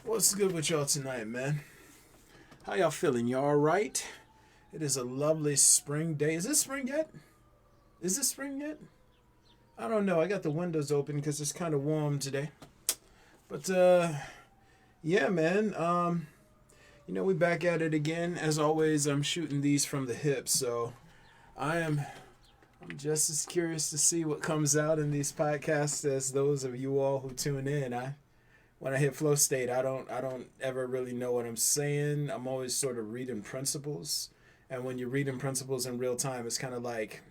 What's good with y'all tonight, man? How y'all feeling? Y'all all right? It is a lovely spring day. Is this spring yet? Is this spring yet? I don't know. I got the windows open because it's kind of warm today. But yeah, man. We back at it again. As always, I'm shooting these from the hip, so I'm just as curious to see what comes out in these podcasts as those of you all who tune in. When I hit flow state, I don't ever really know what I'm saying. I'm always sort of reading principles, and when you're reading principles in real time, it's kind of like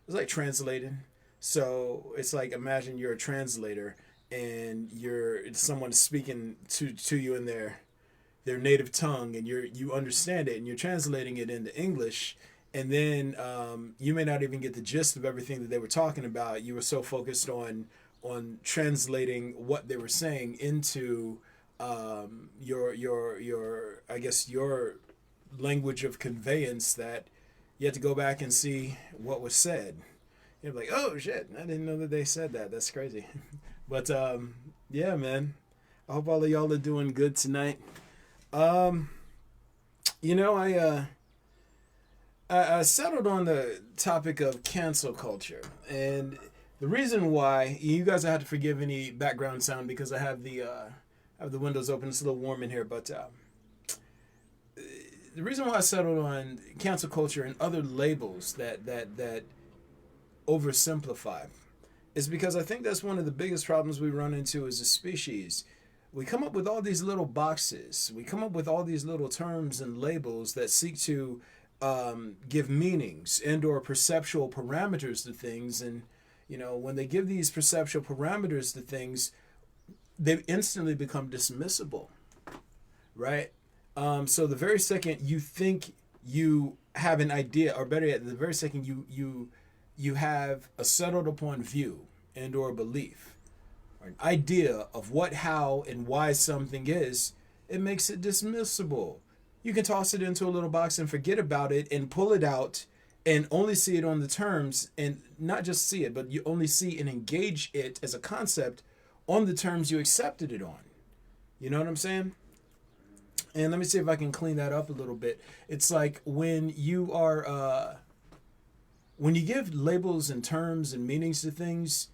it's like translating. So it's like imagine you're a translator and you're someone speaking to you in their native tongue, and you understand it, and you're translating it into English, and then you may not even get the gist of everything that they were talking about. You were so focused on translating what they were saying into your I guess your language of conveyance that you had to go back and see what was said. You're like, oh shit, I didn't know that they said that. That's crazy. But yeah, man. I hope all of y'all are doing good tonight. Um, you know, I settled on the topic of cancel culture, and the reason why you guys have to forgive any background sound because I have the windows open. It's a little warm in here, but the reason why I settled on cancel culture and other labels that oversimplify is because I think that's one of the biggest problems we run into as a species. We come up with all these little boxes. We come up with all these little terms and labels that seek to give meanings and or perceptual parameters to things. And, when they give these perceptual parameters to things, they instantly become dismissible, right? So the very second you think you have an idea, or better yet, the very second you have a settled upon view and or belief, or an idea of what, how, and why something is, it makes it dismissible. You can toss it into a little box and forget about it and pull it out and only see it on the terms, and not just see it, but you only see and engage it as a concept on the terms you accepted it on. You know what I'm saying? And let me see if I can clean that up a little bit. It's like when you are, when you give labels and terms and meanings to things,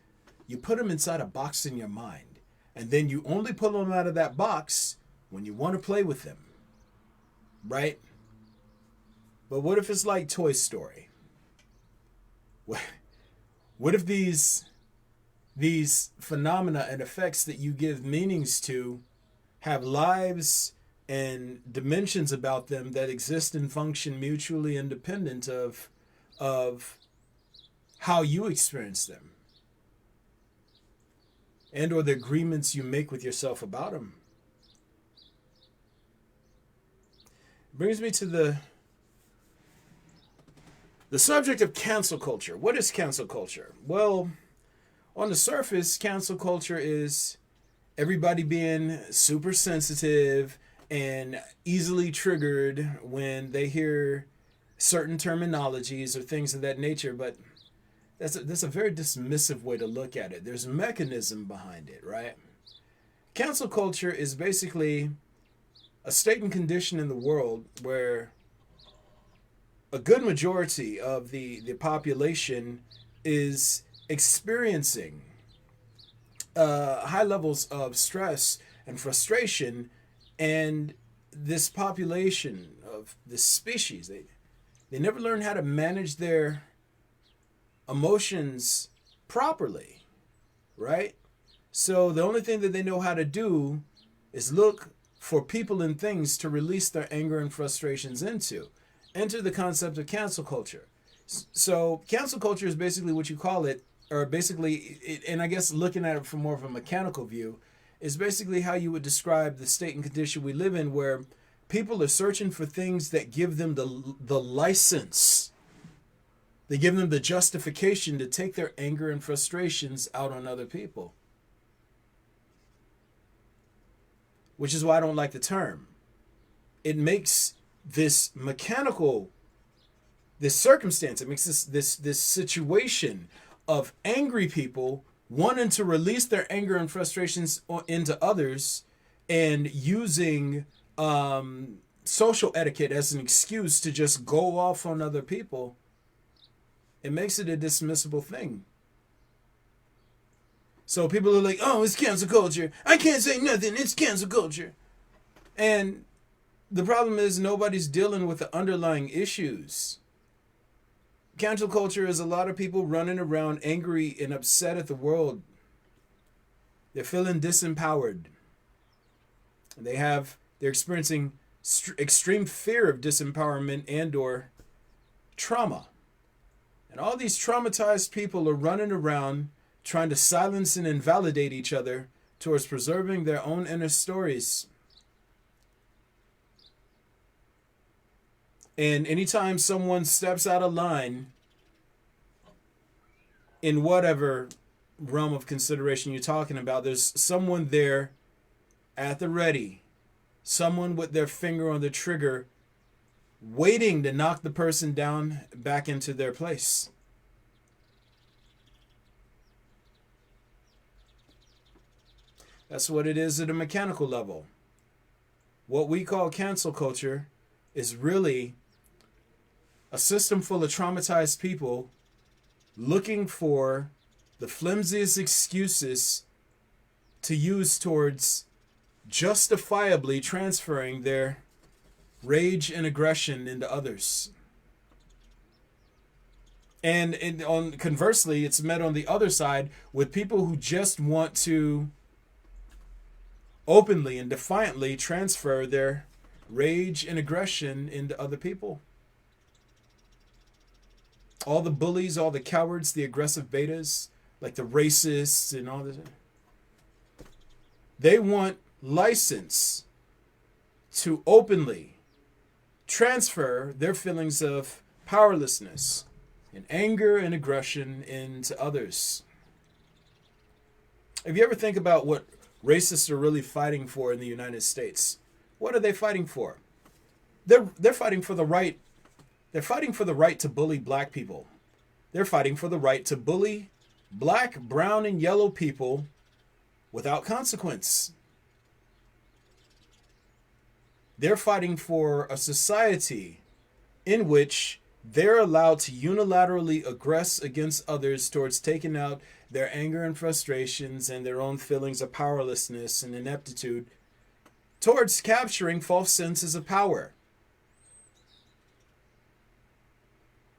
you put them inside a box in your mind. And then you only pull them out of that box when you want to play with them. Right? But what if it's like Toy Story? What if these phenomena and effects that you give meanings to have lives and dimensions about them that exist and function mutually independent of how you experience them and or the agreements you make with yourself about them? Brings me to the subject of cancel culture. What is cancel culture? Well, on the surface, cancel culture is everybody being super sensitive and easily triggered when they hear certain terminologies or things of that nature, but that's a very dismissive way to look at it. There's a mechanism behind it, right? Cancel culture is basically a state and condition in the world where a good majority of the population is experiencing high levels of stress and frustration, and this population of this species, they never learn how to manage their emotions properly, right? So the only thing that they know how to do is look for people and things to release their anger and frustrations into. Enter the concept of cancel culture. So cancel culture is basically what you call it, or basically, and I guess looking at it from more of a mechanical view, is basically how you would describe the state and condition we live in, where people are searching for things that give them the license. They give them the justification to take their anger and frustrations out on other people. Which is why I don't like the term. It makes this mechanical, this circumstance, it makes this situation of angry people wanting to release their anger and frustrations into others and using social etiquette as an excuse to just go off on other people, it makes it a dismissible thing. So people are like, oh, it's cancel culture. I can't say nothing. It's cancel culture. And the problem is nobody's dealing with the underlying issues. Cancel culture is a lot of people running around angry and upset at the world. They're feeling disempowered. They're experiencing extreme fear of disempowerment and or trauma. And all these traumatized people are running around trying to silence and invalidate each other towards preserving their own inner stories. And anytime someone steps out of line in whatever realm of consideration you're talking about, there's someone there at the ready, someone with their finger on the trigger, waiting to knock the person down back into their place. That's what it is at a mechanical level. What we call cancel culture is really a system full of traumatized people looking for the flimsiest excuses to use towards justifiably transferring their rage and aggression into others. And conversely, it's met on the other side with people who just want to openly and defiantly transfer their rage and aggression into other people. All the bullies, all the cowards, the aggressive betas, like the racists and all this, they want license to openly transfer their feelings of powerlessness and anger and aggression into others. If you ever think about what racists are really fighting for in the United States, what are they fighting for? They're fighting for the right. They're fighting for the right to bully black people. They're fighting for the right to bully black, brown, and yellow people without consequence. They're fighting for a society in which they're allowed to unilaterally aggress against others towards taking out their anger and frustrations and their own feelings of powerlessness and ineptitude towards capturing false senses of power.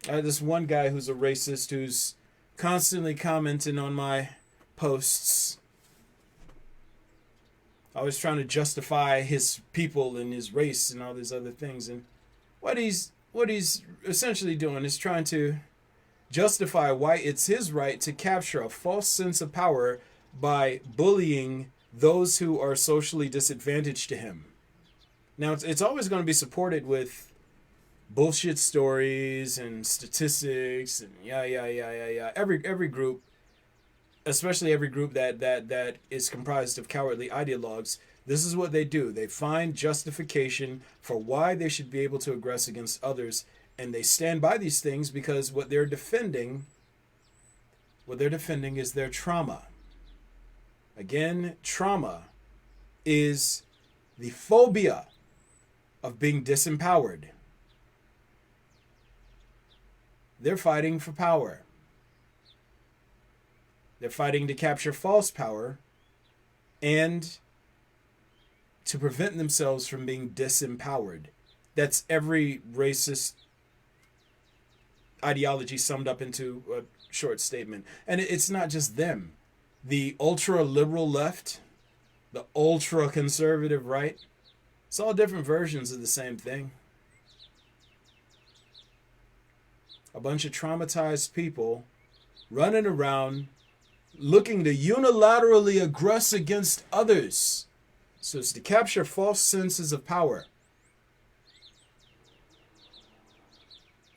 I had this one guy who's a racist who's constantly commenting on my posts. Always trying to justify his people and his race and all these other things. And what he's essentially doing is trying to justify why it's his right to capture a false sense of power by bullying those who are socially disadvantaged to him. Now, it's always going to be supported with bullshit stories and statistics and every group, especially every group that is comprised of cowardly ideologues, this is what they do. They find justification for why they should be able to aggress against others, and they stand by these things because what they're defending is their trauma. Again, trauma is the phobia of being disempowered. They're fighting for power. They're fighting to capture false power and to prevent themselves from being disempowered. That's every racist ideology summed up into a short statement. And it's not just them. The ultra-liberal left, the ultra-conservative right, it's all different versions of the same thing. A bunch of traumatized people running around looking to unilaterally aggress against others so as to capture false senses of power.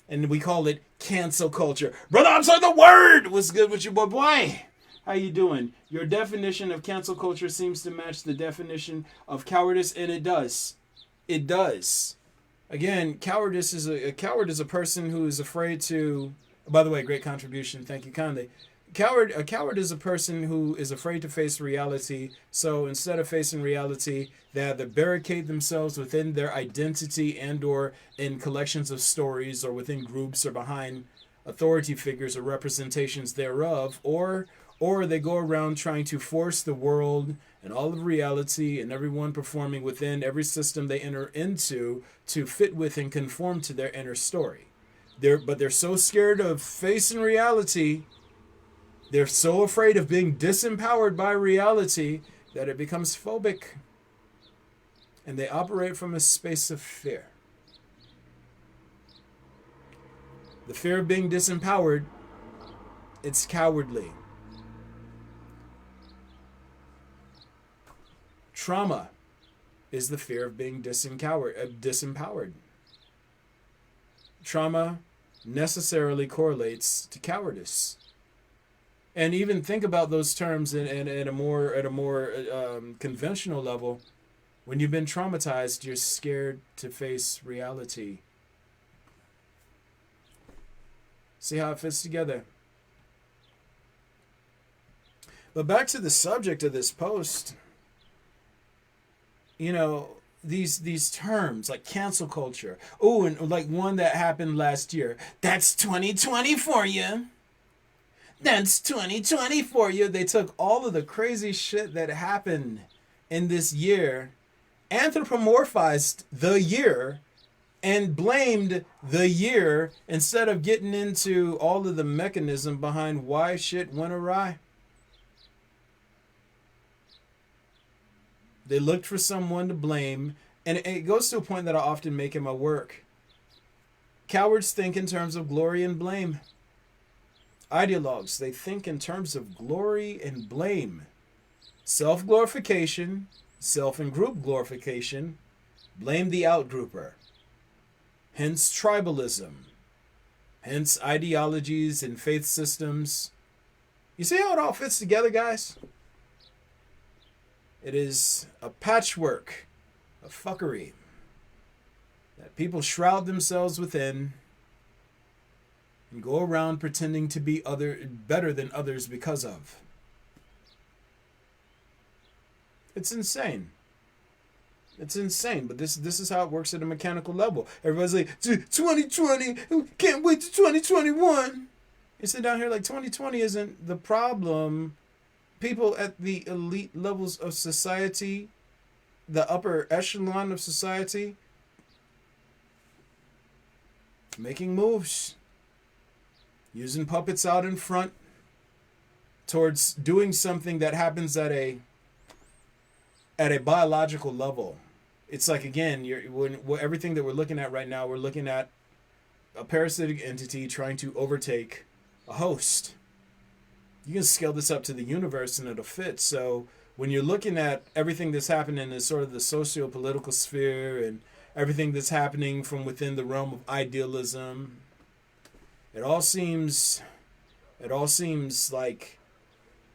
And we call it cancel culture. Brother, I'm sorry, the word! What's good with you, boy? How you doing? Your definition of cancel culture seems to match the definition of cowardice, and it does. It does. Again, a coward is a person who is afraid to. By the way, great contribution. Thank you kindly. A coward is a person who is afraid to face reality. So instead of facing reality, they either barricade themselves within their identity and or in collections of stories or within groups or behind authority figures or representations thereof, or they go around trying to force the world and all of reality and everyone performing within every system they enter into to fit with and conform to their inner story. They're so scared of facing reality. They're so afraid of being disempowered by reality that it becomes phobic. And they operate from a space of fear. The fear of being disempowered, it's cowardly. Trauma is the fear of being disempowered. Trauma necessarily correlates to cowardice. And even think about those terms at a more conventional level. When you've been traumatized, you're scared to face reality. See how it fits together. But back to the subject of this post. You know, these terms like cancel culture. Oh, and like one that happened last year. That's 2020 for you. That's 2020 for you. They took all of the crazy shit that happened in this year, anthropomorphized the year, and blamed the year instead of getting into all of the mechanism behind why shit went awry. They looked for someone to blame, and it goes to a point that I often make in my work. Cowards think in terms of glory and blame. Ideologues, they think in terms of glory and blame. Self-glorification, self and group glorification, blame the outgrouper. Hence tribalism. Hence ideologies and faith systems. You see how it all fits together, guys? It is a patchwork of fuckery that people shroud themselves within and go around pretending to be better than others because of. It's insane. It's insane, but this is how it works at a mechanical level. Everybody's like, 2020, can't wait to 2021. You sit down here like 2020 isn't the problem. People at the elite levels of society, the upper echelon of society, making moves, using puppets out in front towards doing something that happens at a biological level. It's like, again, everything that we're looking at right now, we're looking at a parasitic entity trying to overtake a host. You can scale this up to the universe and it'll fit. So when you're looking at everything that's happening in sort of the socio-political sphere and everything that's happening from within the realm of idealism, it all seems like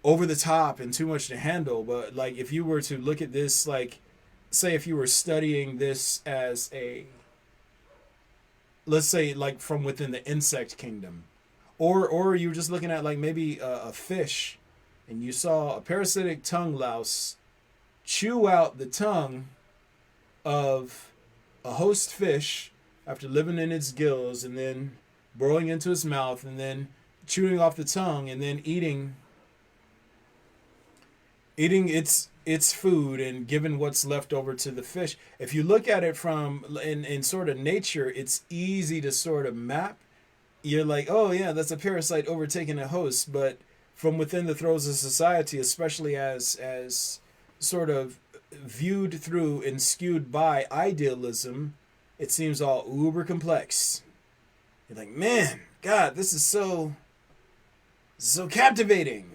over the top and too much to handle. But like, if you were to look at this, like, say if you were studying this as let's say like from within the insect kingdom, or you were just looking at like maybe a fish, and you saw a parasitic tongue louse chew out the tongue of a host fish after living in its gills and then burrowing into its mouth and then chewing off the tongue and then eating its food and giving what's left over to the fish. If you look at it from in sort of nature, it's easy to sort of map. You're like, oh yeah, that's a parasite overtaking a host. But from within the throes of society, especially as sort of viewed through and skewed by idealism, it seems all uber complex. You're like, man, God, this is so captivating.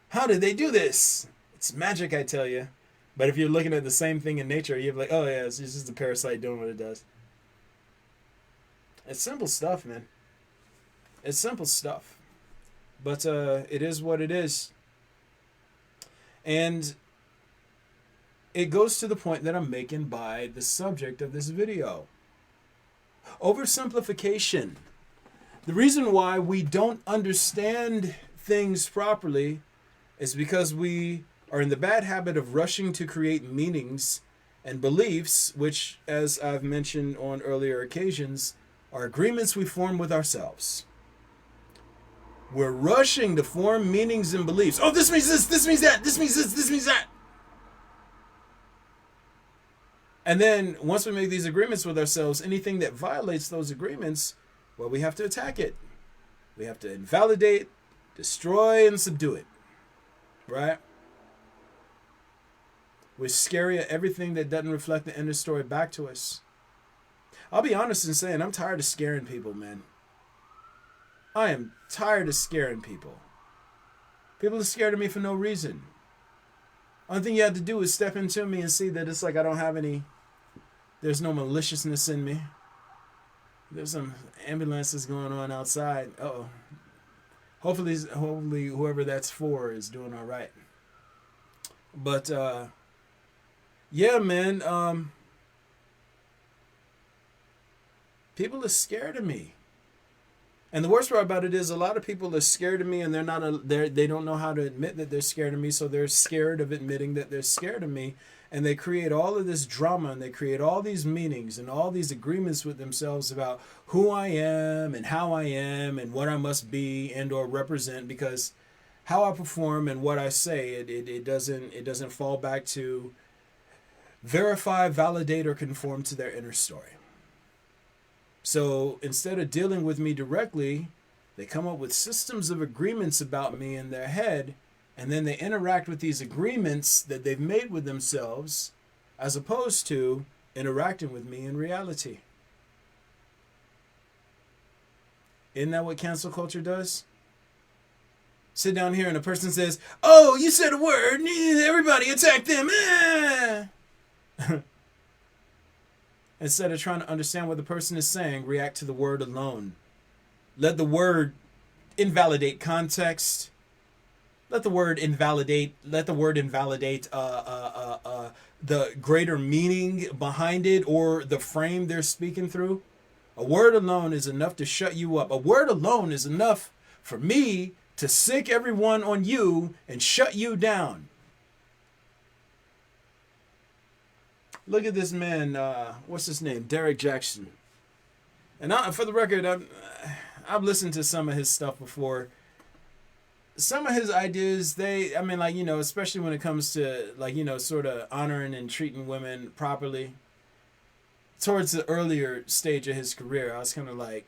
How did they do this? It's magic, I tell you. But if you're looking at the same thing in nature, you're like, oh yeah, it's just a parasite doing what it does. It's simple stuff, man. It's simple stuff. But it is what it is. And it goes to the point that I'm making by the subject of this video. Oversimplification. The reason why we don't understand things properly is because we are in the bad habit of rushing to create meanings and beliefs, which, as I've mentioned on earlier occasions, are agreements we form with ourselves. We're rushing to form meanings and beliefs. Oh, this means this means that, this means this means that. And then once we make these agreements with ourselves, anything that violates those agreements, well, we have to attack it. We have to invalidate, destroy, and subdue it. Right? We're scary at everything that doesn't reflect the inner story back to us. I'll be honest in saying I'm tired of scaring people, man. I am tired of scaring people. People are scared of me for no reason. Only thing you have to do is step into me and see that it's like I don't have any, there's no maliciousness in me. There's some ambulances going on outside. Uh-oh. Hopefully whoever that's for is doing all right. But, yeah, man, people are scared of me. And the worst part about it is a lot of people are scared of me, and they don't know how to admit that they're scared of me, so they're scared of admitting that they're scared of me, and they create all of this drama, and they create all these meanings and all these agreements with themselves about who I am and how I am and what I must be and or represent, because how I perform and what I say, it doesn't fall back to verify, validate, or conform to their inner story. So instead of dealing with me directly, they come up with systems of agreements about me in their head, and then they interact with these agreements that they've made with themselves, as opposed to interacting with me in reality. Isn't that what cancel culture does? Sit down here and a person says, "Oh, you said a word, everybody attack them." Instead of trying to understand what the person is saying, react to the word alone. Let the word invalidate context. Let the word invalidate the greater meaning behind it or the frame they're speaking through. A word alone is enough to shut you up. A word alone is enough for me to sick everyone on you and shut you down. Look at this man, what's his name? Derek Jackson. And for the record, I've listened to some of his stuff before. Some of his ideas, especially when it comes to, sort of honoring and treating women properly. Towards the earlier stage of his career, I was kind of like,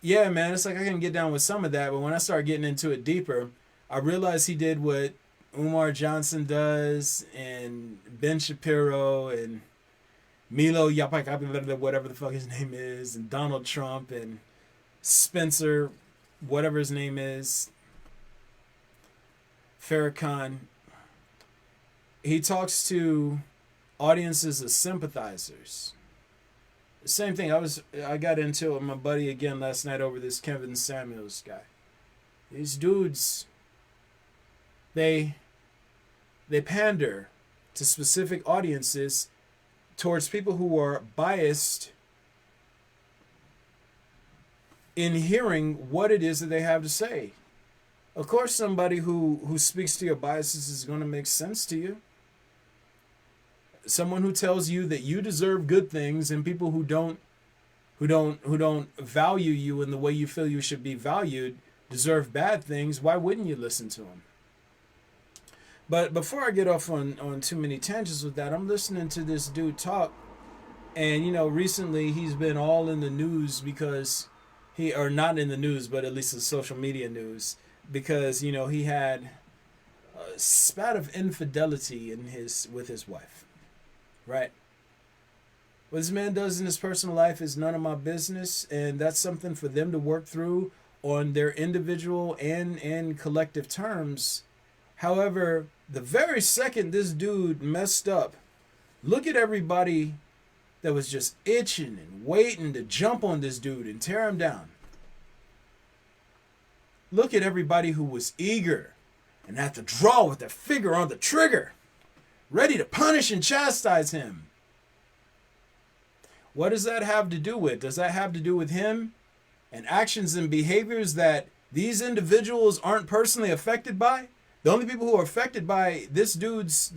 yeah, man, it's like I can get down with some of that. But when I started getting into it deeper, I realized he did what Umar Johnson does, and Ben Shapiro, and Milo Yiannopoulos, whatever the fuck his name is, and Donald Trump, and Spencer, whatever his name is, Farrakhan. He talks to audiences as sympathizers. The same thing. I got into it with my buddy again last night over this Kevin Samuels guy. These dudes, they pander to specific audiences towards people who are biased in hearing what it is that they have to say. Of course, somebody who speaks to your biases is going to make sense to you. Someone who tells you that you deserve good things, and people who don't value you in the way you feel you should be valued deserve bad things. Why wouldn't you listen to them? But before I get off on too many tangents with that, I'm listening to this dude talk, and recently he's been all in the news because or not in the news, but at least the social media news, because he had a spat of infidelity with his wife, right? What this man does in his personal life is none of my business, and that's something for them to work through on their individual and collective terms. However, the very second this dude messed up, look at everybody that was just itching and waiting to jump on this dude and tear him down. Look at everybody who was eager and had to draw with their finger on the trigger, ready to punish and chastise him. What does that have to do with? Does that have to do with him and actions and behaviors that these individuals aren't personally affected by. The only people who are affected by this dude's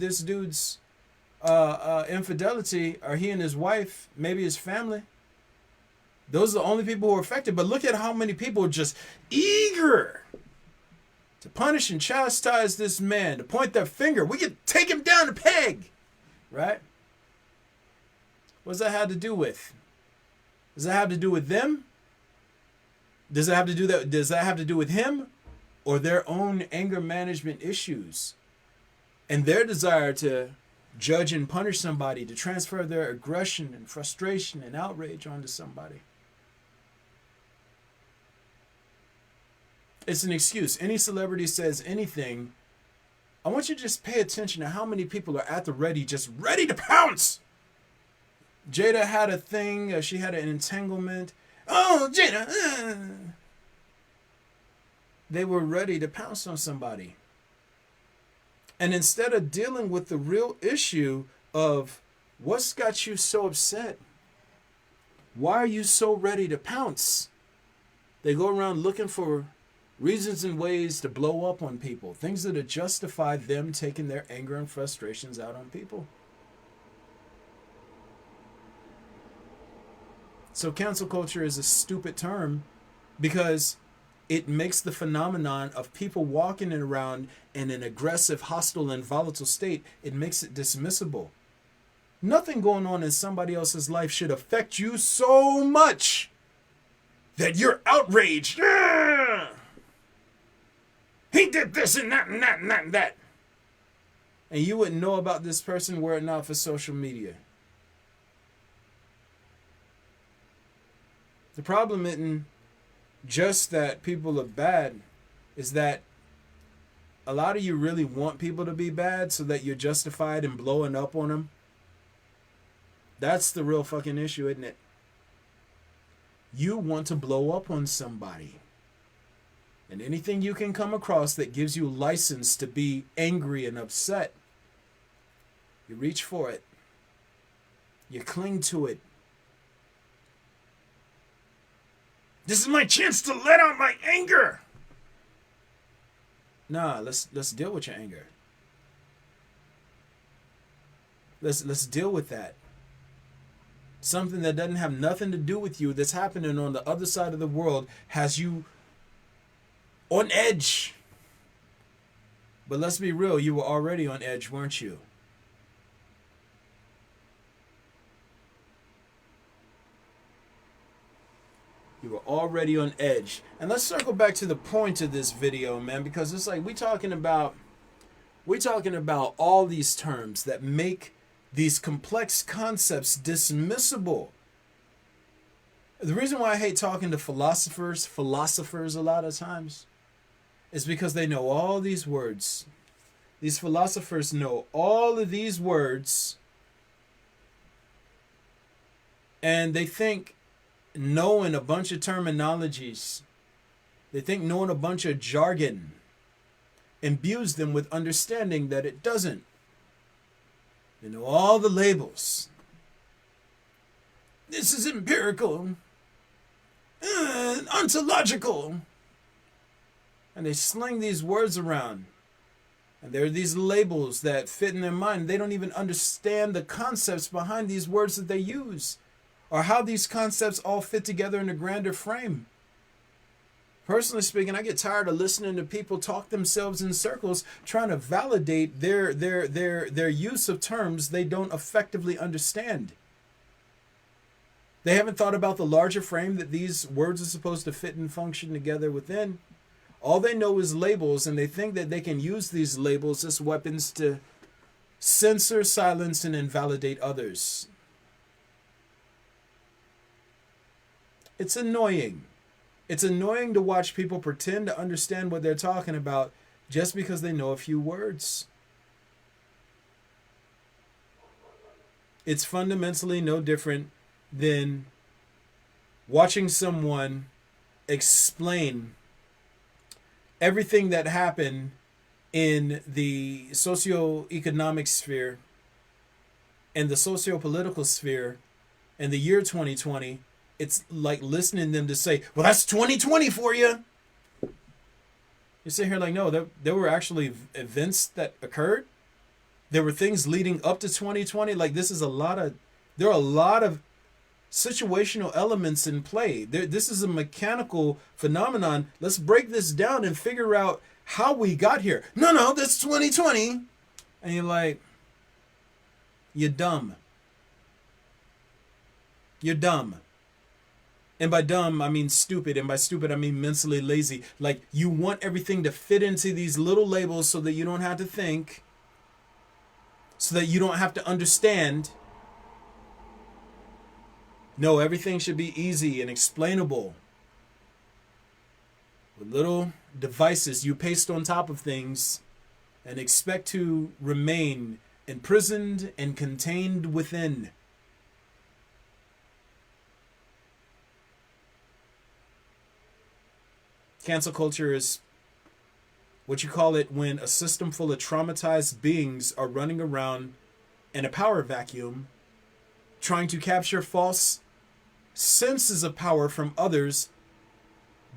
infidelity are he and his wife, maybe his family. Those are the only people who are affected. But look at how many people are just eager to punish and chastise this man, to point their finger. We could take him down a peg, right? What does that have to do with? Does that have to do with them? Does that have to do that? Does that have to do with him, or their own anger management issues, and their desire to judge and punish somebody, to transfer their aggression and frustration and outrage onto somebody? It's an excuse. Any celebrity says anything, I want you to just pay attention to how many people are at the ready, just ready to pounce. Jada had a thing. She had an entanglement. Oh, Jada. They were ready to pounce on somebody. And instead of dealing with the real issue of what's got you so upset, why are you so ready to pounce? They go around looking for reasons and ways to blow up on people, things that justify them taking their anger and frustrations out on people. So cancel culture is a stupid term because it makes the phenomenon of people walking around in an aggressive, hostile, and volatile state, it makes it dismissible. Nothing going on in somebody else's life should affect you so much that you're outraged. He did this and that and that and that and that. And you wouldn't know about this person were it not for social media. The problem isn't just that people are bad, is that a lot of you really want people to be bad so that you're justified in blowing up on them. That's the real fucking issue, isn't it? You want to blow up on somebody. And anything you can come across that gives you license to be angry and upset, you reach for it. You cling to it. This is my chance to let out my anger. Nah, let's deal with your anger. Let's deal with that. Something that doesn't have nothing to do with you, that's happening on the other side of the world, has you on edge. But let's be real, you were already on edge, weren't you? You were already on edge. And let's circle back to the point of this video, man, because it's like we're talking about all these terms that make these complex concepts dismissible. The reason why I hate talking to philosophers a lot of times is because they know all these words. These philosophers know all of these words, and they think knowing a bunch of terminologies, they think knowing a bunch of jargon imbues them with understanding that it doesn't. They know all the labels. This is empirical, ontological. And they sling these words around. And there are these labels that fit in their mind. They don't even understand the concepts behind these words that they use, or how these concepts all fit together in a grander frame. Personally speaking, I get tired of listening to people talk themselves in circles trying to validate their use of terms they don't effectively understand. They haven't thought about the larger frame that these words are supposed to fit and function together within. All they know is labels, and they think that they can use these labels as weapons to censor, silence, and invalidate others. It's annoying. It's annoying to watch people pretend to understand what they're talking about just because they know a few words. It's fundamentally no different than watching someone explain everything that happened in the socio-economic sphere and the socio-political sphere in the year 2020 It's like listening to them to say, well, that's 2020 for you. You sit here like, no, there were actually events that occurred. There were things leading up to 2020. Like, there are a lot of situational elements in play. This is a mechanical phenomenon. Let's break this down and figure out how we got here. No, that's 2020. And you're like, you're dumb. You're dumb. And by dumb, I mean stupid. And by stupid, I mean mentally lazy. Like, you want everything to fit into these little labels so that you don't have to think, so that you don't have to understand. No, everything should be easy and explainable. With little devices you paste on top of things and expect to remain imprisoned and contained within. Cancel culture is what you call it when a system full of traumatized beings are running around in a power vacuum, trying to capture false senses of power from others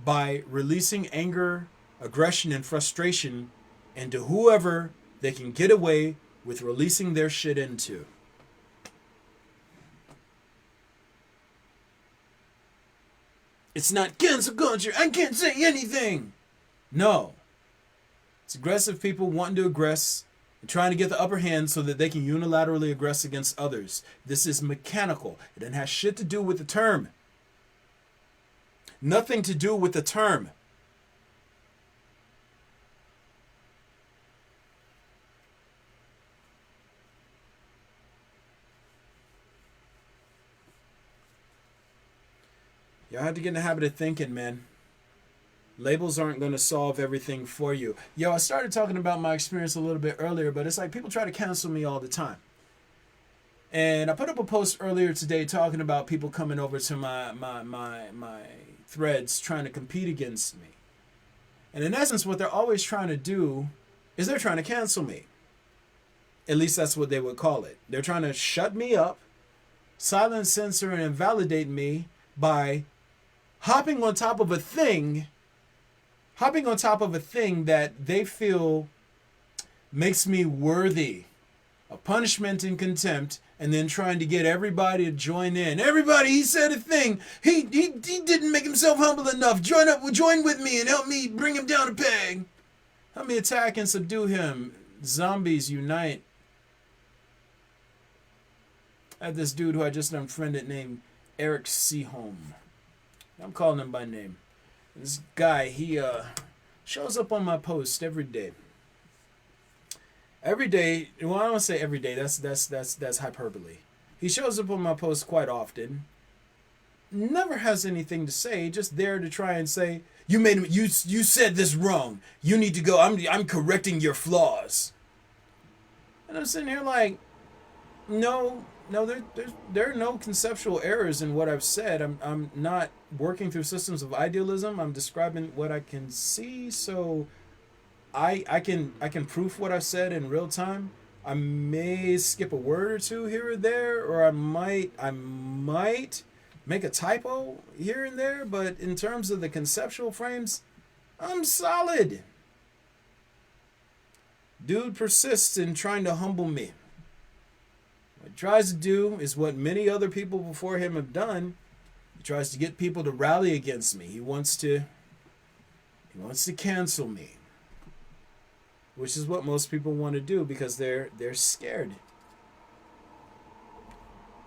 by releasing anger, aggression, and frustration into whoever they can get away with releasing their shit into. It's not cancel culture. I can't say anything. No. It's aggressive people wanting to aggress and trying to get the upper hand so that they can unilaterally aggress against others. This is mechanical. It doesn't have shit to do with the term. Nothing to do with the term. Y'all have to get in the habit of thinking, man. Labels aren't going to solve everything for you. Yo, I started talking about my experience a little bit earlier, but it's like people try to cancel me all the time. And I put up a post earlier today talking about people coming over to my threads trying to compete against me. And in essence, what they're always trying to do is they're trying to cancel me. At least that's what they would call it. They're trying to shut me up, silence, censor, and invalidate me by hopping on top of a thing that they feel makes me worthy of punishment and contempt, and then trying to get everybody to join in. Everybody, he said a thing. He didn't make himself humble enough. Join with me and help me bring him down a peg. Help me attack and subdue him. Zombies unite. I had this dude who I just unfriended named Eric Seaholm. I'm calling him by name. This guy, he shows up on my post every day. Every day, well, I don't want to say every day. That's hyperbole. He shows up on my post quite often. Never has anything to say. Just there to try and say, you said this wrong. You need to go. I'm correcting your flaws. And I'm sitting here like, no, there are no conceptual errors in what I've said. I'm not working through systems of idealism. I'm describing what I can see, so I can proof what I've said in real time. I may skip a word or two here or there, or I might make a typo here and there, but in terms of the conceptual frames, I'm solid. Dude persists in trying to humble me. What he tries to do is what many other people before him have done. He tries to get people to rally against me. He wants to cancel me. Which is what most people want to do because they're scared.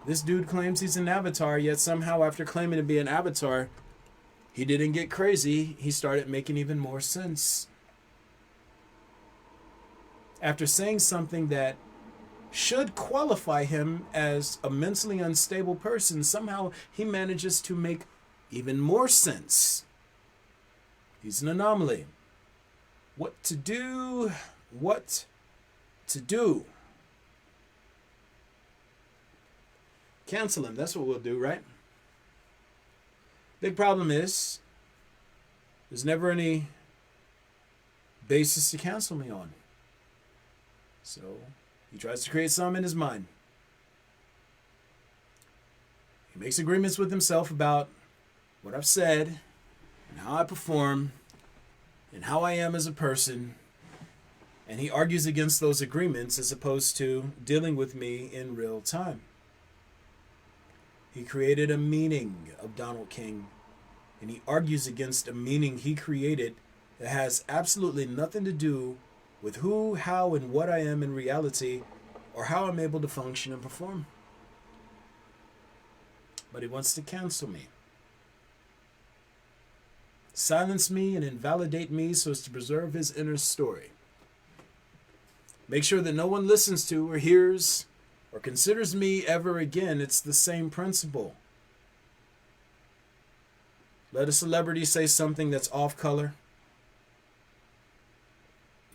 This dude claims he's an avatar, yet somehow after claiming to be an avatar, he didn't get crazy. He started making even more sense. After saying something that should qualify him as a mentally unstable person, somehow he manages to make even more sense. He's an anomaly. What to do? Cancel him. That's what we'll do, right? Big problem is there's never any basis to cancel me on. So he tries to create some in his mind. He makes agreements with himself about what I've said and how I perform and how I am as a person. And he argues against those agreements as opposed to dealing with me in real time. He created a meaning of Donald King, and he argues against a meaning he created that has absolutely nothing to do with who, how, and what I am in reality, or how I'm able to function and perform. But he wants to cancel me, silence me, and invalidate me so as to preserve his inner story. Make sure that no one listens to or hears or considers me ever again. It's the same principle. Let a celebrity say something that's off color.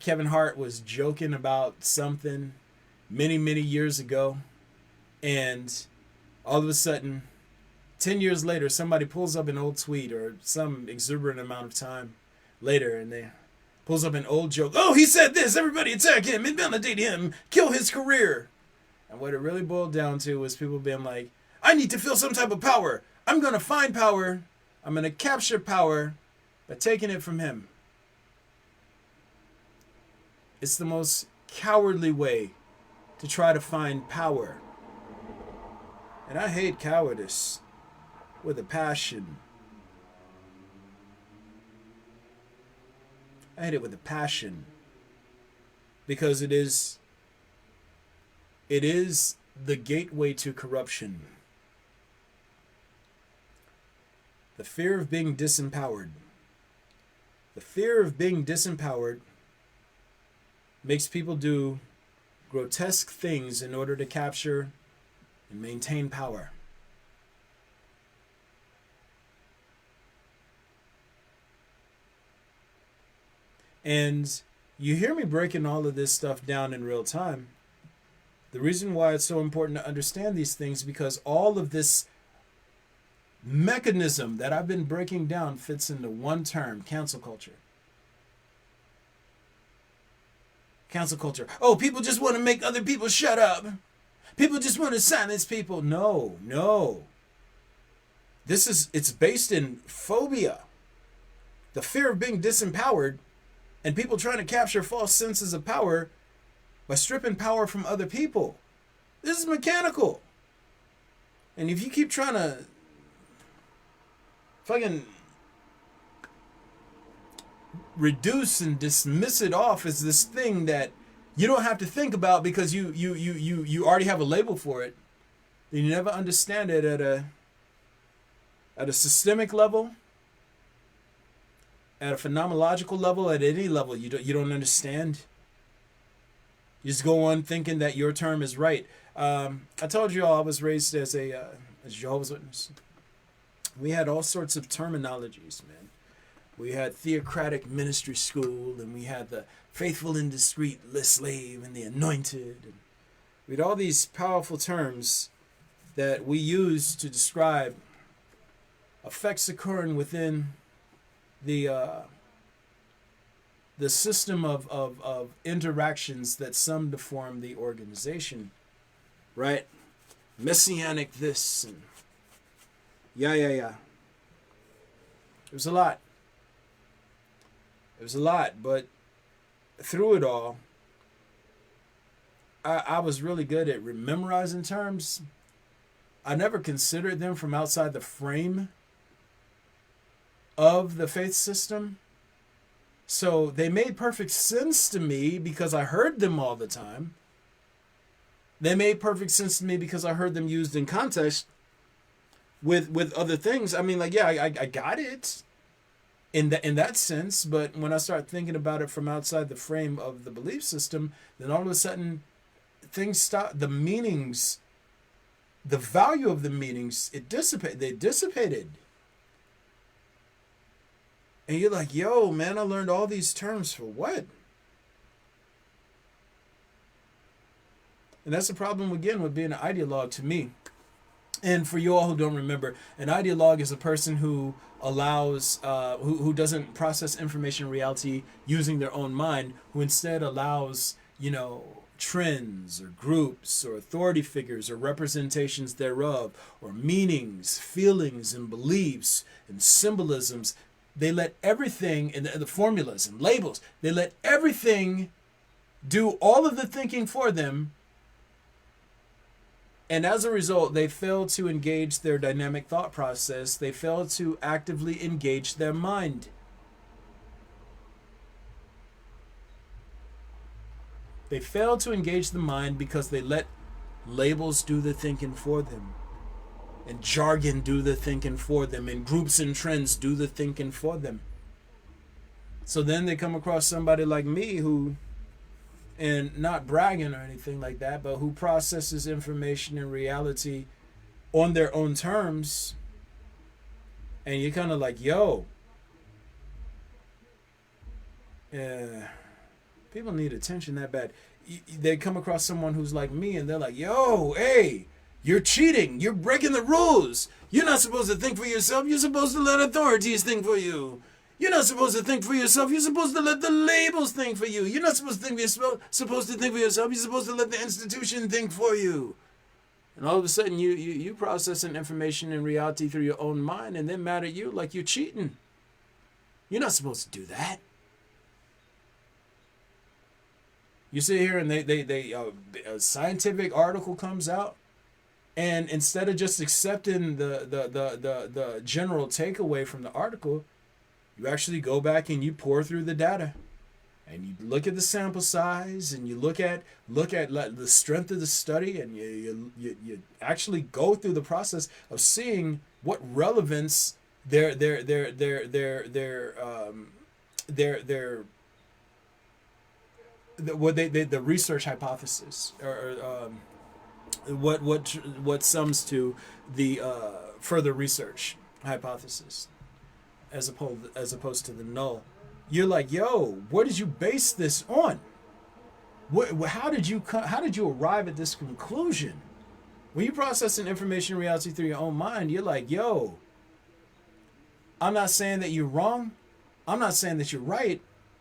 Kevin Hart was joking about something many, many years ago, and all of a sudden, 10 years later, somebody pulls up an old tweet or some exuberant amount of time later, and they pulls up an old joke. Oh, he said this. Everybody attack him, invalidate him, kill his career. And what it really boiled down to was people being like, I need to feel some type of power. I'm going to find power. I'm going to capture power by taking it from him. It's the most cowardly way to try to find power. And I hate cowardice with a passion. I hate it with a passion because it is the gateway to corruption. The fear of being disempowered. The fear of being disempowered makes people do grotesque things in order to capture and maintain power. And you hear me breaking all of this stuff down in real time. The reason why it's so important to understand these things because all of this mechanism that I've been breaking down fits into one term: cancel culture. Cancel culture. Oh, people just want to make other people shut up. People just want to silence people. No. It's based in phobia. The fear of being disempowered and people trying to capture false senses of power by stripping power from other people. This is mechanical. And if you keep trying to fucking reduce and dismiss it off as this thing that you don't have to think about because you already have a label for it, then you never understand it at a systemic level, at a phenomenological level, at any level. You don't understand. You just go on thinking that your term is right. I told you all I was raised as a Jehovah's Witness. We had all sorts of terminologies, man. We had theocratic ministry school, and we had the faithful and discreet slave and the anointed. And we had all these powerful terms that we use to describe effects occurring within the system of interactions that sum to form the organization, right? Messianic this and yeah. It was a lot. It was a lot, but through it all, I was really good at memorizing terms. I never considered them from outside the frame of the faith system. So they made perfect sense to me because I heard them all the time. They made perfect sense to me because I heard them used in context with other things. I mean, like, yeah, I got it in that sense, but when I start thinking about it from outside the frame of the belief system, then all of a sudden things stop. The meanings, the value of the meanings, they dissipated. And you're like, yo, man, I learned all these terms for what? And that's the problem, again, with being an ideologue to me. And for you all who don't remember, an ideologue is a person who allows, who doesn't process information in reality using their own mind, who instead allows, trends or groups or authority figures or representations thereof, or meanings, feelings, and beliefs and symbolisms. They let everything, and the formulas and labels, they let everything do all of the thinking for them. And as a result, they fail to engage their dynamic thought process. They fail to actively engage their mind. They fail to engage the mind because they let labels do the thinking for them, and jargon do the thinking for them, and groups and trends do the thinking for them. So then they come across somebody like me who, and not bragging or anything like that, but who processes information and reality on their own terms. And you're kind of like, yo, people need attention that bad. They come across someone who's like me and they're like, yo, hey, you're cheating. You're breaking the rules. You're not supposed to think for yourself. You're supposed to let authorities think for you. You're not supposed to think for yourself. You're supposed to let the labels think for you. You're not supposed to think for yourself. You're supposed to let the institution think for you. And all of a sudden, you processing information and reality through your own mind, and then mad at you like you're cheating. You're not supposed to do that. You sit here and a scientific article comes out, and instead of just accepting the general takeaway from the article, you actually go back and you pour through the data, and you look at the sample size, and you look at the strength of the study, and you actually go through the process of seeing what relevance the research hypothesis, or what sums to the further research hypothesis, as opposed to the null. You're like, yo, what did you base this on? How did you arrive at this conclusion? When you processing information reality through your own mind, you're like, yo, I'm not saying that you're wrong. I'm not saying that you're right.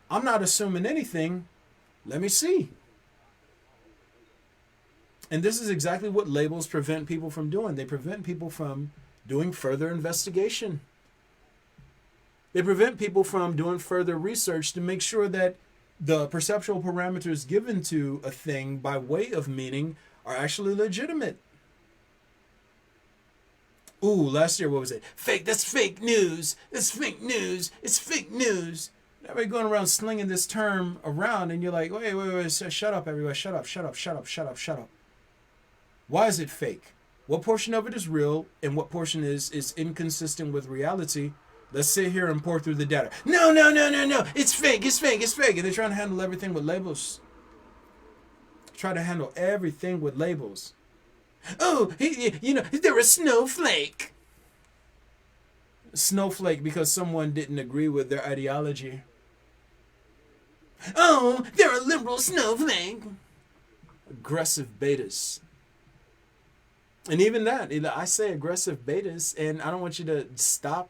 I'm not assuming anything. Let me see. And this is exactly what labels prevent people from doing. They prevent people from doing further investigation. They prevent people from doing further research to make sure that the perceptual parameters given to a thing by way of meaning are actually legitimate. Ooh, last year, what was it? Fake, that's fake news. That's fake news. It's fake news. Everybody going around slinging this term around, and you're like, wait, shut up, everybody. Shut up. Why is it fake? What portion of it is real, and what portion is inconsistent with reality? Let's sit here and pour through the data. No. It's fake. And they're trying to handle everything with labels. Try to handle everything with labels. Oh, they're a snowflake. Snowflake because someone didn't agree with their ideology. Oh, they're a liberal snowflake. Aggressive betas. And even that, I say aggressive betas, and I don't want you to stop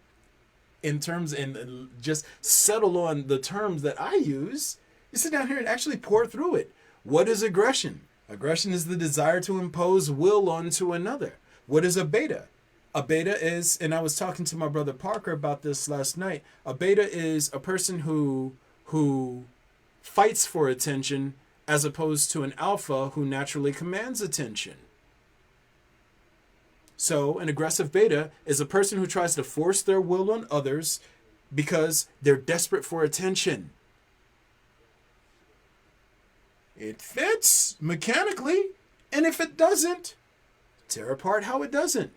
in terms and just settle on the terms that I use. You sit down here and actually pour through it. What is aggression? Aggression is the desire to impose will onto another. What is a beta? A beta is, and I was talking to my brother Parker about this last night, a beta is a person who fights for attention as opposed to an alpha who naturally commands attention. So an aggressive beta is a person who tries to force their will on others because they're desperate for attention. It fits mechanically, and if it doesn't, tear apart how it doesn't.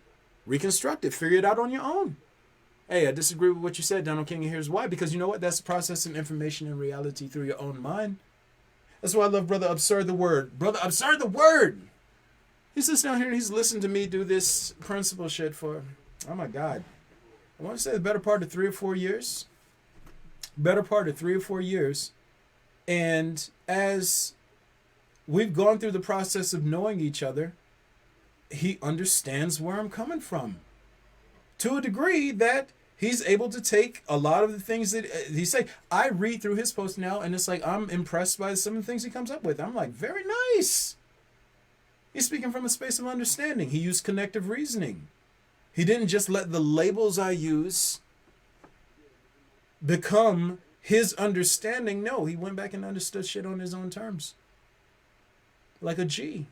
Reconstruct it. Figure it out on your own. Hey, I disagree with what you said, Donald King, and here's why. Because you know what? That's processing information and reality through your own mind. That's why I love Brother Absurd the Word. Brother Absurd the Word! He sits down here and he's listened to me do this principle shit for, oh my God, I want to say the better part of 3 or 4 years. And as we've gone through the process of knowing each other, he understands where I'm coming from. To a degree that He's able to take a lot of the things that he say. I read through his posts now, and it's like I'm impressed by some of the things he comes up with. I'm like, very nice. He's speaking from a space of understanding. He used connective reasoning. He didn't just let the labels I use become his understanding. No, he went back and understood shit on his own terms. Like a G.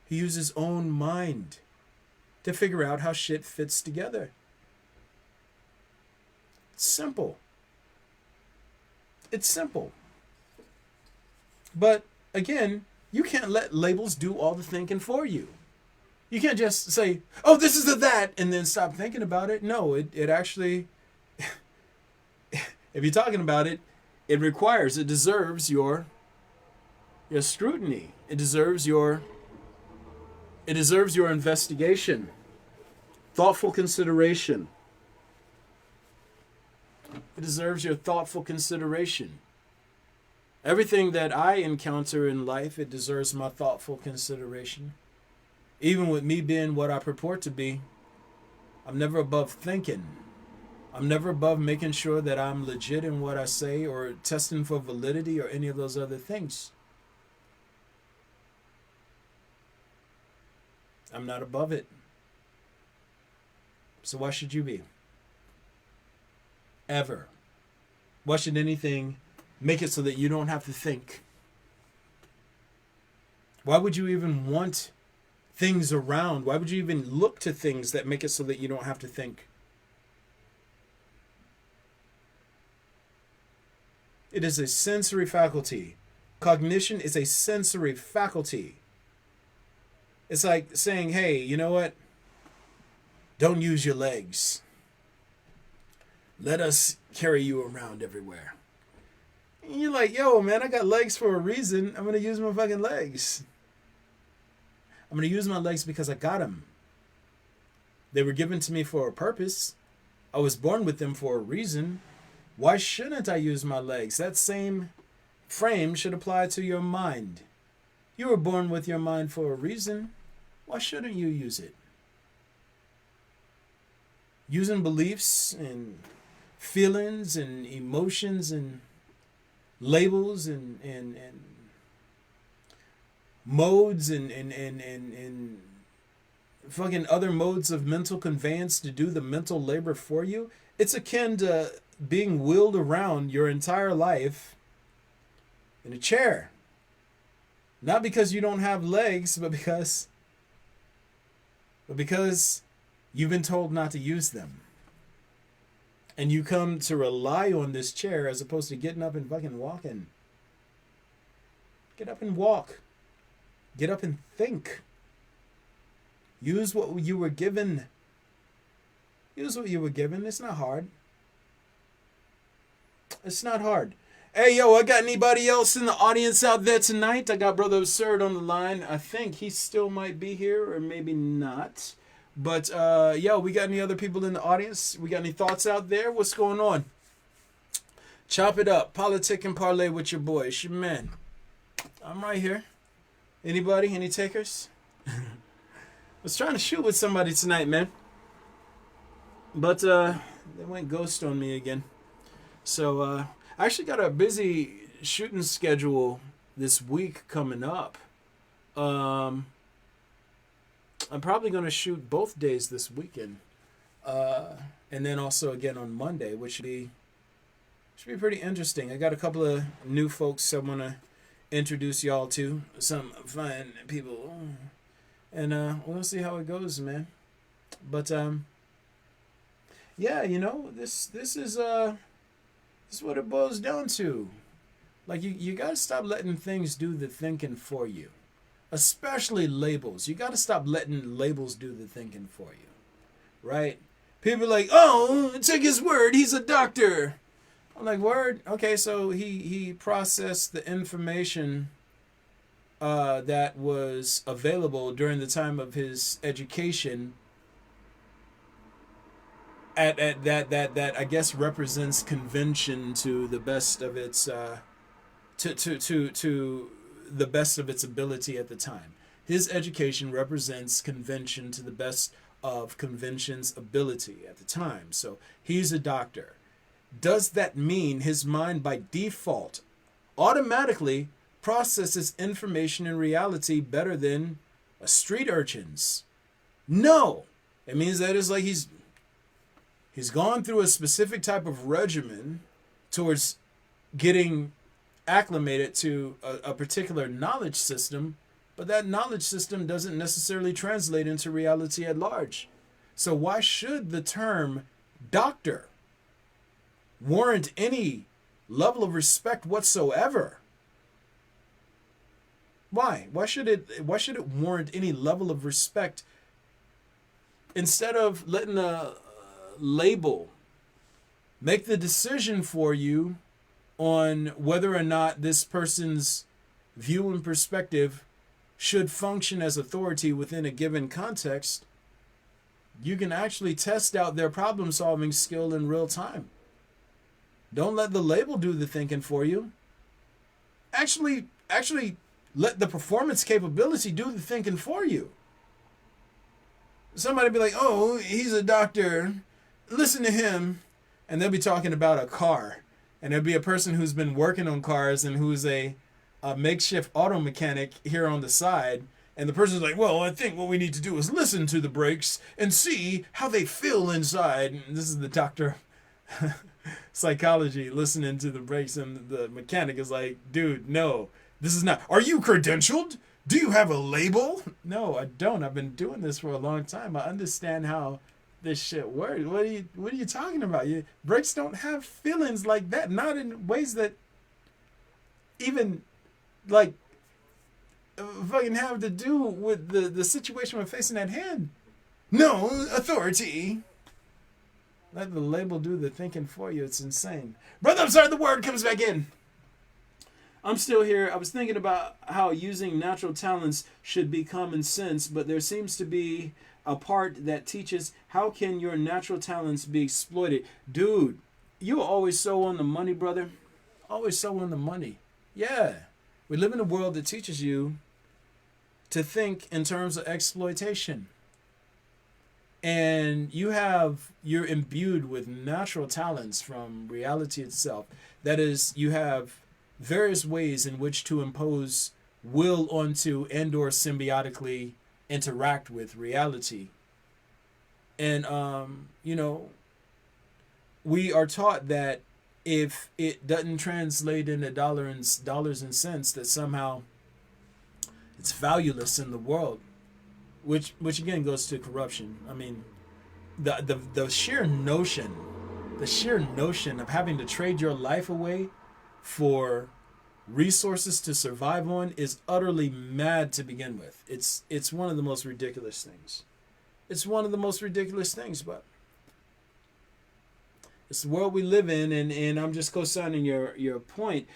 He used his own mind to figure out how shit fits together. It's simple. It's simple. But again, you can't let labels do all the thinking for you. You can't just say, oh, this is a that, and then stop thinking about it. No, it actually, if you're talking about it, it deserves your scrutiny. It deserves your investigation, thoughtful consideration. It deserves your thoughtful consideration. Everything that I encounter in life, it deserves my thoughtful consideration. Even with me being what I purport to be, I'm never above thinking. I'm never above making sure that I'm legit in what I say or testing for validity or any of those other things. I'm not above it. So why should you be? Ever. Why should anything make it so that you don't have to think? Why would you even want things around? Why would you even look to things that make it so that you don't have to think? It is a sensory faculty. Cognition is a sensory faculty. It's like saying, hey, you know what? Don't use your legs. Let us carry you around everywhere. And you're like, yo, man, I got legs for a reason. I'm going to use my fucking legs. I'm going to use my legs because I got them. They were given to me for a purpose. I was born with them for a reason. Why shouldn't I use my legs? That same frame should apply to your mind. You were born with your mind for a reason. Why shouldn't you use it? Using beliefs and feelings and emotions and labels and modes and fucking other modes of mental conveyance to do the mental labor for you. It's akin to being wheeled around your entire life in a chair. Not because you don't have legs, but because you've been told not to use them. And you come to rely on this chair as opposed to getting up and fucking walking. Get up and walk. Get up and think. Use what you were given. Use what you were given. It's not hard. It's not hard. Hey, yo, I got anybody else in the audience out there tonight? I got Brother Absurd on the line. I think he still might be here or maybe not. But, yo, we got any other people in the audience? We got any thoughts out there? What's going on? Chop it up. Politic and parlay with your boy. It's your man. I'm right here. Anybody? Any takers? I was trying to shoot with somebody tonight, man. But they went ghost on me again. So I actually got a busy shooting schedule this week coming up. I'm probably going to shoot both days this weekend. And then also again on Monday, which should be pretty interesting. I got a couple of new folks I want to introduce y'all to. Some fine people. And we'll see how it goes, man. But yeah, you know, this is what it boils down to. Like you got to stop letting things do the thinking for you. Especially labels. You got to stop letting labels do the thinking for you. Right? People are like, oh, take his word. He's a doctor. I'm like, word? Okay, so he processed the information that was available during the time of his education at that I guess represents convention to the best of its to the best of its ability at the time. His education represents convention to the best of convention's ability at the time. So he's a doctor. Does that mean his mind by default automatically processes information and reality better than a street urchin's? No. It means that it's like he's gone through a specific type of regimen towards getting acclimated to a particular knowledge system, but that knowledge system doesn't necessarily translate into reality at large. So why should the term doctor warrant any level of respect whatsoever? Why? Why should it warrant any level of respect instead of letting a label make the decision for you on whether or not this person's view and perspective should function as authority within a given context? You can actually test out their problem-solving skill in real time. Don't let the label do the thinking for you. Actually let the performance capability do the thinking for you. Somebody be like, oh, he's a doctor, listen to him. And they'll be talking about a car. And there'll be a person who's been working on cars and who's a makeshift auto mechanic here on the side. And the person's like, well, I think what we need to do is listen to the brakes and see how they feel inside. And this is the doctor psychology, listening to the brakes. And the mechanic is like, dude, no, this is not. Are you credentialed? Do you have a label? No, I don't. I've been doing this for a long time. I understand how this shit works. What are you talking about? Brakes don't have feelings like that. Not in ways that even like fucking have to do with the situation we're facing at hand. No authority. Let the label do the thinking for you. It's insane. Brother, I'm sorry, the word comes back in. I'm still here. I was thinking about how using natural talents should be common sense, but there seems to be a part that teaches how can your natural talents be exploited. Dude, you are always so on the money, brother. Always so on the money. Yeah. We live in a world that teaches you to think in terms of exploitation. And you're imbued with natural talents from reality itself. That is, you have various ways in which to impose will onto and or symbiotically interact with reality. And we are taught that if it doesn't translate into dollars and cents, that somehow it's valueless in the world, which again goes to corruption. I mean, the sheer notion of having to trade your life away for resources to survive on is utterly mad to begin with. It's one of the most ridiculous things. It's one of the most ridiculous things, but it's the world we live in, and I'm just co-signing your point.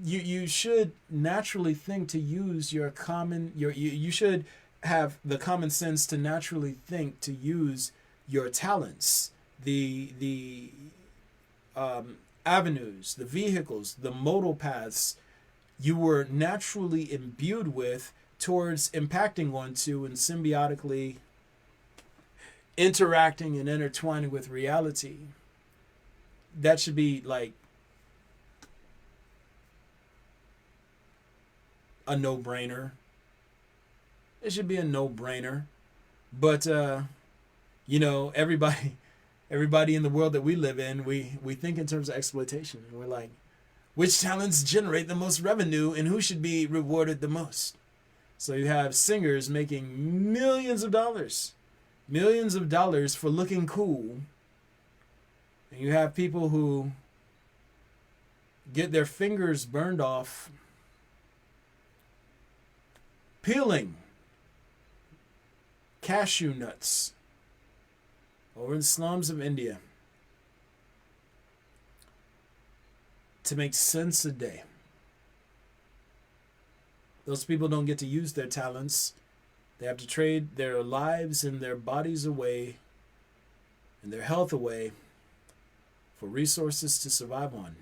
You should naturally think to use you should have the common sense to naturally think to use your talents, the avenues, the vehicles, the modal paths you were naturally imbued with towards impacting onto and symbiotically interacting and intertwining with reality. That should be like a no-brainer. It should be a no-brainer. But everybody in the world that we live in, we think in terms of exploitation. And we're like, which talents generate the most revenue and who should be rewarded the most? So you have singers making millions of dollars for looking cool. And you have people who get their fingers burned off peeling cashew nuts over in slums of India to make cents a day. Those people don't get to use their talents. They have to trade their lives and their bodies away and their health away for resources to survive on.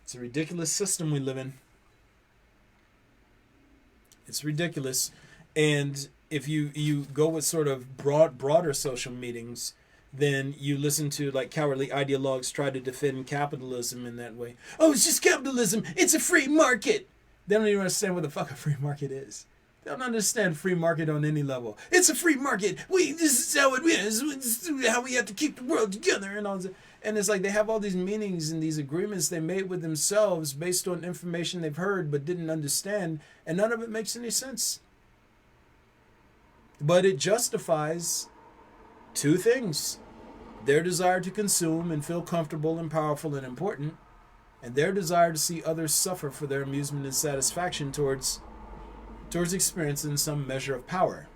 It's a ridiculous system we live in. It's ridiculous. And if you go with sort of broader social meetings, then you listen to like cowardly ideologues try to defend capitalism in that way. Oh, it's just capitalism. It's a free market. They don't even understand what the fuck a free market is. They don't understand free market on any level. It's a free market. This is how it is. This is how we have to keep the world together and all this. And it's like they have all these meanings and these agreements they made with themselves based on information they've heard but didn't understand, and none of it makes any sense. But it justifies two things: their desire to consume and feel comfortable and powerful and important, and their desire to see others suffer for their amusement and satisfaction towards experiencing some measure of power.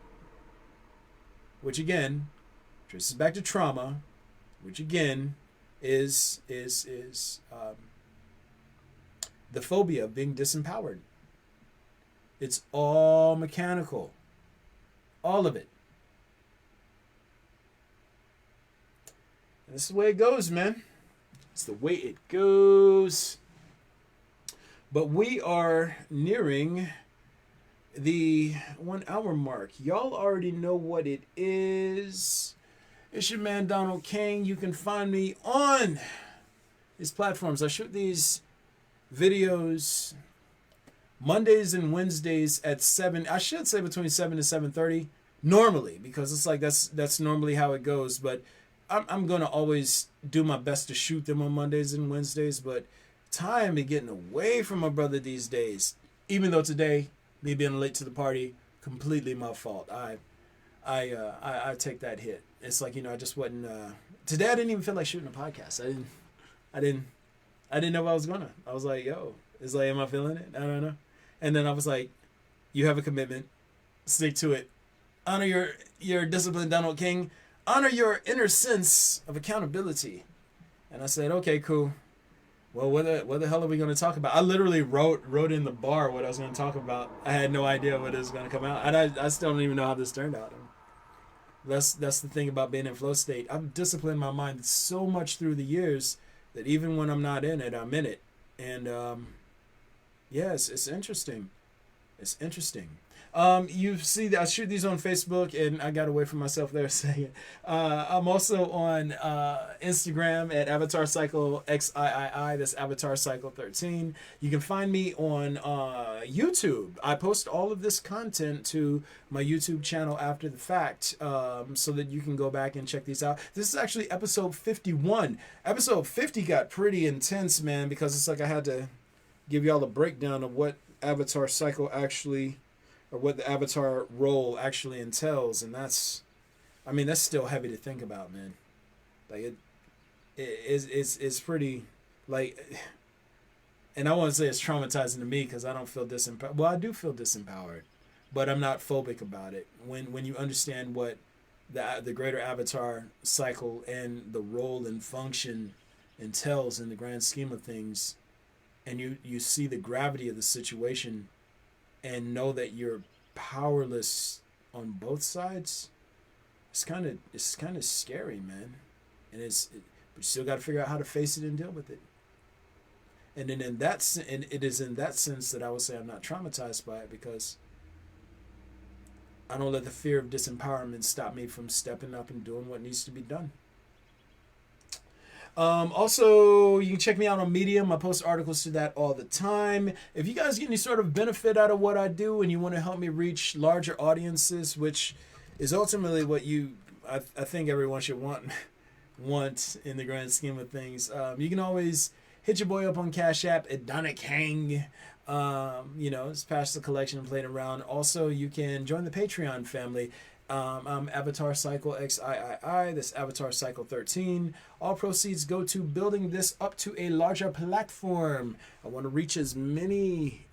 Which again traces back to trauma, which again is the phobia of being disempowered. It's all mechanical. All of it. And this is the way it goes, man. It's the way it goes. But we are nearing the 1 hour mark. Y'all already know what it is. It's your man Donald King. You can find me on these platforms. I shoot these videos Mondays and Wednesdays at 7. I should say between 7 and 7:30 normally, because it's like that's normally how it goes. But I'm gonna always do my best to shoot them on Mondays and Wednesdays. But time is getting away from my brother these days. Even though today, me being late to the party, completely my fault. I take that hit. It's like, I just wasn't. Today I didn't even feel like shooting a podcast. I didn't know if I was gonna. I was like, yo, it's like, am I feeling it? I don't know. And then I was like, you have a commitment, stick to it. Honor your discipline, Donald King. Honor your inner sense of accountability. And I said, okay, cool. Well, what the hell are we going to talk about? I literally wrote in the bar what I was going to talk about. I had no idea what it was going to come out. And I still don't even know how this turned out. That's the thing about being in flow state. I've disciplined my mind so much through the years that even when I'm not in it, I'm in it. And yes, it's interesting. It's interesting. You see that I shoot these on Facebook, and I got away from myself there a second. I'm also on Instagram at Avatar Cycle XIII. That's Avatar Cycle 13. You can find me on YouTube. I post all of this content to my YouTube channel after the fact, so that you can go back and check these out. This is actually episode 51. Episode 50 got pretty intense, man, because it's like I had to give y'all a breakdown of what Avatar Cycle actually, or what the Avatar role actually entails, and that's still heavy to think about, man. Like it's pretty, like, and I want to say it's traumatizing to me because I don't feel disempowered. Well, I do feel disempowered, but I'm not phobic about it. When you understand what the greater Avatar cycle and the role and function entails in the grand scheme of things, and you see the gravity of the situation, and know that you're powerless on both sides, it's kind of scary, man. And but you still got to figure out how to face it and deal with it. And then it is in that sense that I would say I'm not traumatized by it, because I don't let the fear of disempowerment stop me from stepping up and doing what needs to be done. Also, you can check me out on Medium. I post articles to that all the time. If you guys get any sort of benefit out of what I do and you want to help me reach larger audiences, which is ultimately what I think everyone should want in the grand scheme of things, you can always hit your boy up on Cash App at Donick Hang. Just pass the collection and playing around. Also, you can join the Patreon family. I'm Avatar Cycle XIII. This Avatar Cycle 13. All proceeds go to building this up to a larger platform. I want to reach as many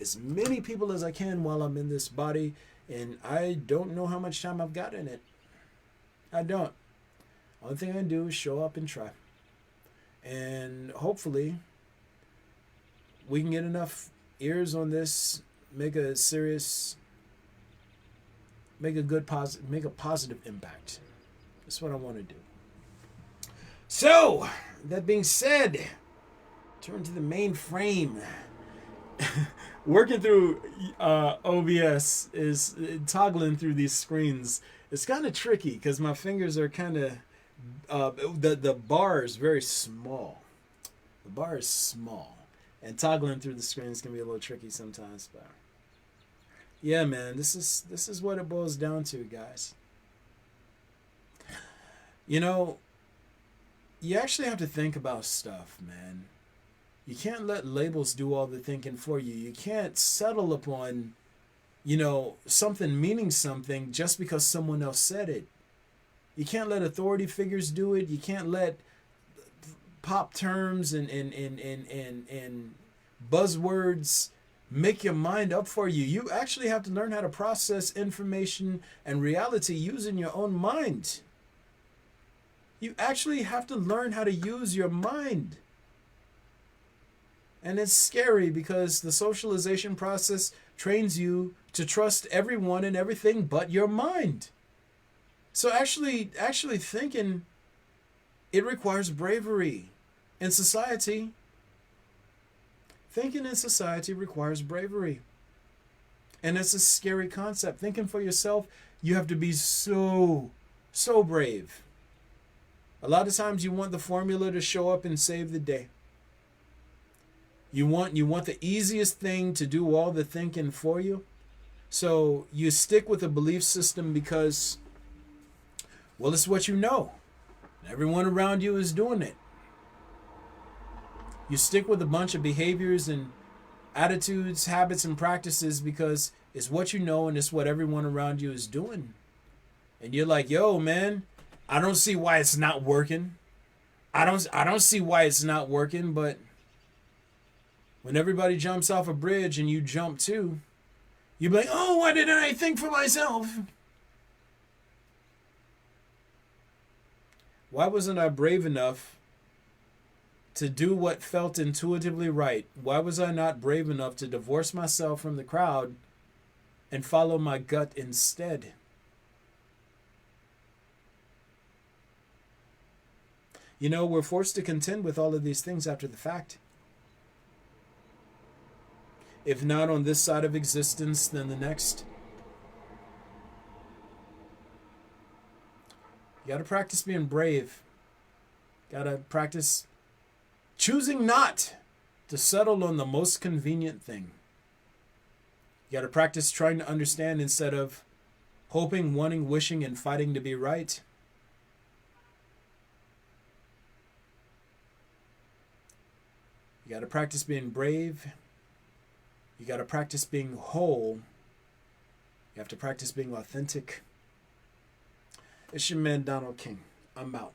people as I can while I'm in this body, and I don't know how much time I've got in it. I don't. Only thing I can do is show up and try. And hopefully we can get enough ears on this, make a positive impact. That's what I want to do. So, that being said, turn to the main frame. Working through OBS is toggling through these screens. It's kind of tricky because my fingers are kind of the bar is very small. The bar is small, and toggling through the screens can be a little tricky sometimes. But yeah, man, this is what it boils down to, guys. You know, you actually have to think about stuff, man. You can't let labels do all the thinking for you. You can't settle upon, something meaning something just because someone else said it. You can't let authority figures do it. You can't let pop terms and buzzwords make your mind up for you. You actually have to learn how to process information and reality using your own mind. You actually have to learn how to use your mind. And it's scary because the socialization process trains you to trust everyone and everything but your mind. So actually thinking, it requires bravery. In society, thinking in society requires bravery. And it's a scary concept. Thinking for yourself, you have to be so brave. A lot of times you want the formula to show up and save the day. You want the easiest thing to do all the thinking for you. So you stick with a belief system because, well, it's what you know. Everyone around you is doing it. You stick with a bunch of behaviors and attitudes, habits, and practices because it's what you know and it's what everyone around you is doing. And you're like, yo, man, I don't see why it's not working. I don't see why it's not working, but when everybody jumps off a bridge and you jump too, you're like, oh, why didn't I think for myself? Why wasn't I brave enough to do what felt intuitively right? Why was I not brave enough to divorce myself from the crowd and follow my gut instead? We're forced to contend with all of these things after the fact. If not on this side of existence, then the next. You got to practice being brave. Got to practice choosing not to settle on the most convenient thing. You got to practice trying to understand instead of hoping, wanting, wishing, and fighting to be right. You got to practice being brave. You got to practice being whole. You have to practice being authentic. It's your man, Donald King. I'm out.